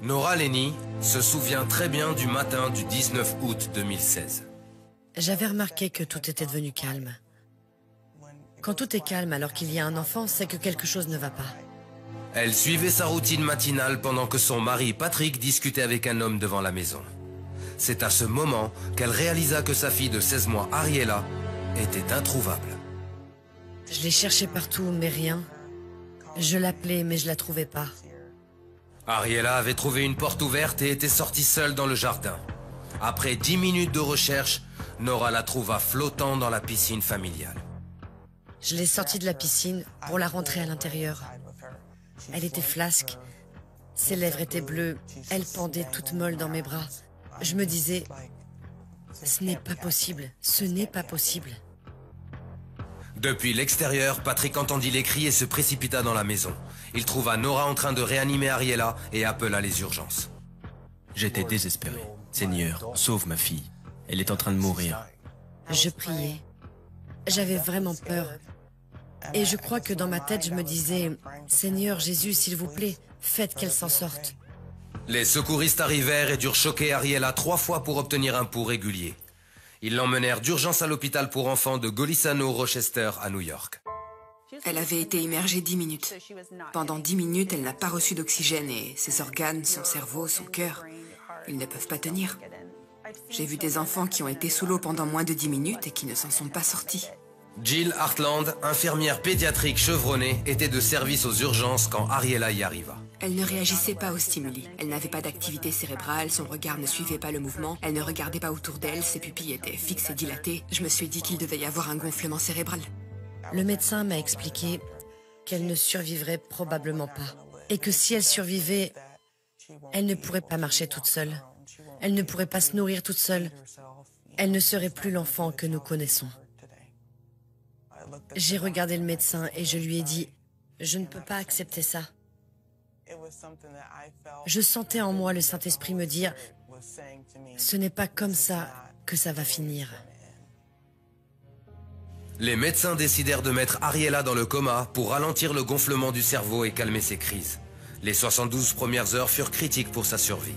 Nora Lenny se souvient très bien du matin du 19 août 2016. J'avais remarqué que tout était devenu calme. Quand tout est calme alors qu'il y a un enfant, c'est que quelque chose ne va pas. Elle suivait sa routine matinale pendant que son mari Patrick discutait avec un homme devant la maison. C'est à ce moment qu'elle réalisa que sa fille de 16 mois, Ariella, était introuvable. Je l'ai cherchée partout, mais rien. Je l'appelais, mais je la trouvais pas. Ariella avait trouvé une porte ouverte et était sortie seule dans le jardin. Après 10 minutes de recherche, Nora la trouva flottant dans la piscine familiale. Je l'ai sortie de la piscine pour la rentrer à l'intérieur. Elle était flasque, ses lèvres étaient bleues, elle pendait toute molle dans mes bras. Je me disais, ce n'est pas possible, ce n'est pas possible. Depuis l'extérieur, Patrick entendit les cris et se précipita dans la maison. Il trouva Nora en train de réanimer Ariella et appela les urgences. J'étais désespéré. Seigneur, sauve ma fille. Elle est en train de mourir. Je priais. J'avais vraiment peur. Et je crois que dans ma tête, je me disais, Seigneur Jésus, s'il vous plaît, faites qu'elle s'en sorte. Les secouristes arrivèrent et durent choquer Ariella 3 fois pour obtenir un pouls régulier. Ils l'emmenèrent d'urgence à l'hôpital pour enfants de Golisano-Rochester à New York. Elle avait été immergée 10 minutes. Pendant 10 minutes, elle n'a pas reçu d'oxygène et ses organes, son cerveau, son cœur, ils ne peuvent pas tenir. J'ai vu des enfants qui ont été sous l'eau pendant moins de 10 minutes et qui ne s'en sont pas sortis. Jill Hartland, infirmière pédiatrique chevronnée, était de service aux urgences quand Ariella y arriva. Elle ne réagissait pas aux stimuli. Elle n'avait pas d'activité cérébrale, son regard ne suivait pas le mouvement, elle ne regardait pas autour d'elle, ses pupilles étaient fixes et dilatées. Je me suis dit qu'il devait y avoir un gonflement cérébral. Le médecin m'a expliqué qu'elle ne survivrait probablement pas. Et que si elle survivait, elle ne pourrait pas marcher toute seule. Elle ne pourrait pas se nourrir toute seule. Elle ne serait plus l'enfant que nous connaissons. J'ai regardé le médecin et je lui ai dit, je ne peux pas accepter ça. Je sentais en moi le Saint-Esprit me dire, ce n'est pas comme ça que ça va finir. Les médecins décidèrent de mettre Ariella dans le coma pour ralentir le gonflement du cerveau et calmer ses crises. Les 72 premières heures furent critiques pour sa survie.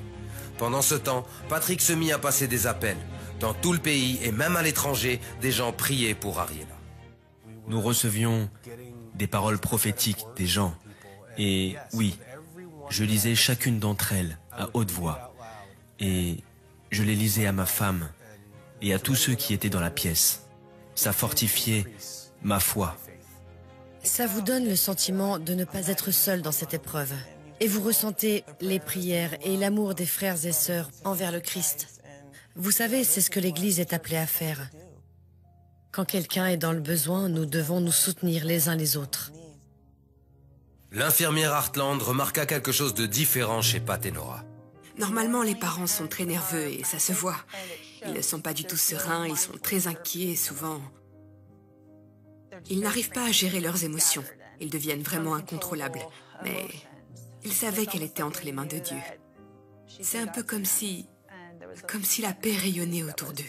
Pendant ce temps, Patrick se mit à passer des appels. Dans tout le pays et même à l'étranger, des gens priaient pour Ariella. Nous recevions des paroles prophétiques des gens. Et oui, je lisais chacune d'entre elles à haute voix. Et je les lisais à ma femme et à tous ceux qui étaient dans la pièce. Ça fortifiait ma foi. Ça vous donne le sentiment de ne pas être seul dans cette épreuve. Et vous ressentez les prières et l'amour des frères et sœurs envers le Christ. Vous savez, c'est ce que l'Église est appelée à faire. Quand quelqu'un est dans le besoin, nous devons nous soutenir les uns les autres. L'infirmière Hartland remarqua quelque chose de différent chez Pat et Nora. Normalement, les parents sont très nerveux et ça se voit. Ils ne sont pas du tout sereins, ils sont très inquiets et souvent... Ils n'arrivent pas à gérer leurs émotions. Ils deviennent vraiment incontrôlables. Mais ils savaient qu'elle était entre les mains de Dieu. C'est un peu comme si la paix rayonnait autour d'eux.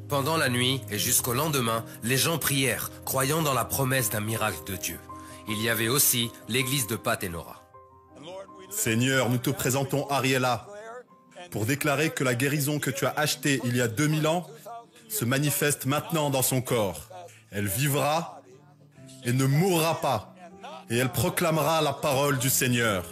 Pendant la nuit et jusqu'au lendemain, les gens prièrent, croyant dans la promesse d'un miracle de Dieu. Il y avait aussi l'église de Pat et Nora. Seigneur, nous te présentons Ariella pour déclarer que la guérison que tu as achetée il y a 2000 ans se manifeste maintenant dans son corps. Elle vivra et ne mourra pas, et elle proclamera la parole du Seigneur.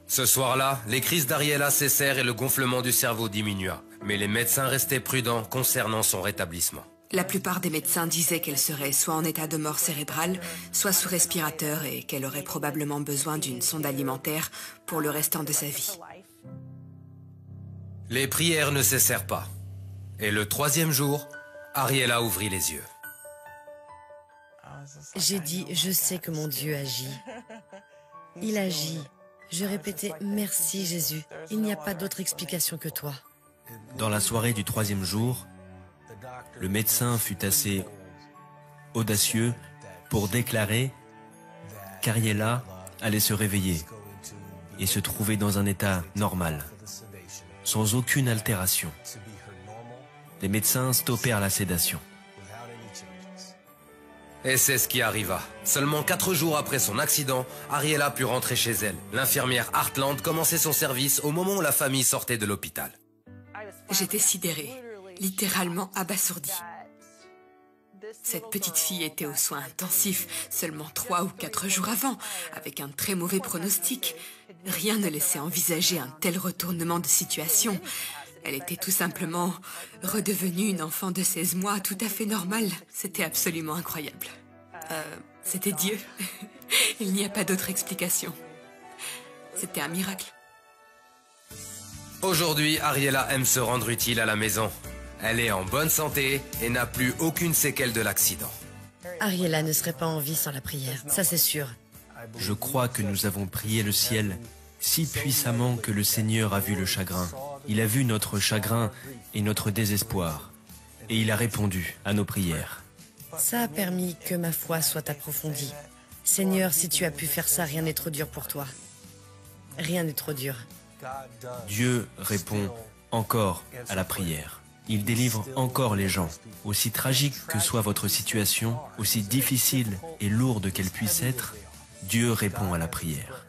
Ce soir-là, les crises d'Ariella cessèrent et le gonflement du cerveau diminua. Mais les médecins restaient prudents concernant son rétablissement. La plupart des médecins disaient qu'elle serait soit en état de mort cérébrale, soit sous respirateur et qu'elle aurait probablement besoin d'une sonde alimentaire pour le restant de sa vie. Les prières ne cessèrent pas. Et le 3e jour, Ariella ouvrit les yeux. J'ai dit, je sais que mon Dieu agit. Il agit. Je répétais, merci Jésus. Il n'y a pas d'autre explication que toi. Dans la soirée du 3e jour, le médecin fut assez audacieux pour déclarer qu'Ariella allait se réveiller et se trouver dans un état normal, sans aucune altération. Les médecins stoppèrent la sédation. Et c'est ce qui arriva. Seulement 4 jours après son accident, Ariella put rentrer chez elle. L'infirmière Hartland commençait son service au moment où la famille sortait de l'hôpital. J'étais sidérée, littéralement abasourdie. Cette petite fille était aux soins intensifs seulement 3 ou 4 jours avant, avec un très mauvais pronostic. Rien ne laissait envisager un tel retournement de situation. Elle était tout simplement redevenue une enfant de 16 mois tout à fait normale. C'était absolument incroyable. C'était Dieu. Il n'y a pas d'autre explication. C'était un miracle. Aujourd'hui, Ariella aime se rendre utile à la maison. Elle est en bonne santé et n'a plus aucune séquelle de l'accident. Ariella ne serait pas en vie sans la prière, ça c'est sûr. Je crois que nous avons prié le ciel si puissamment que le Seigneur a vu le chagrin. Il a vu notre chagrin et notre désespoir. Et il a répondu à nos prières. Ça a permis que ma foi soit approfondie. Seigneur, si tu as pu faire ça, rien n'est trop dur pour toi. Rien n'est trop dur. Dieu répond encore à la prière. Il délivre encore les gens. Aussi tragique que soit votre situation, aussi difficile et lourde qu'elle puisse être, Dieu répond à la prière.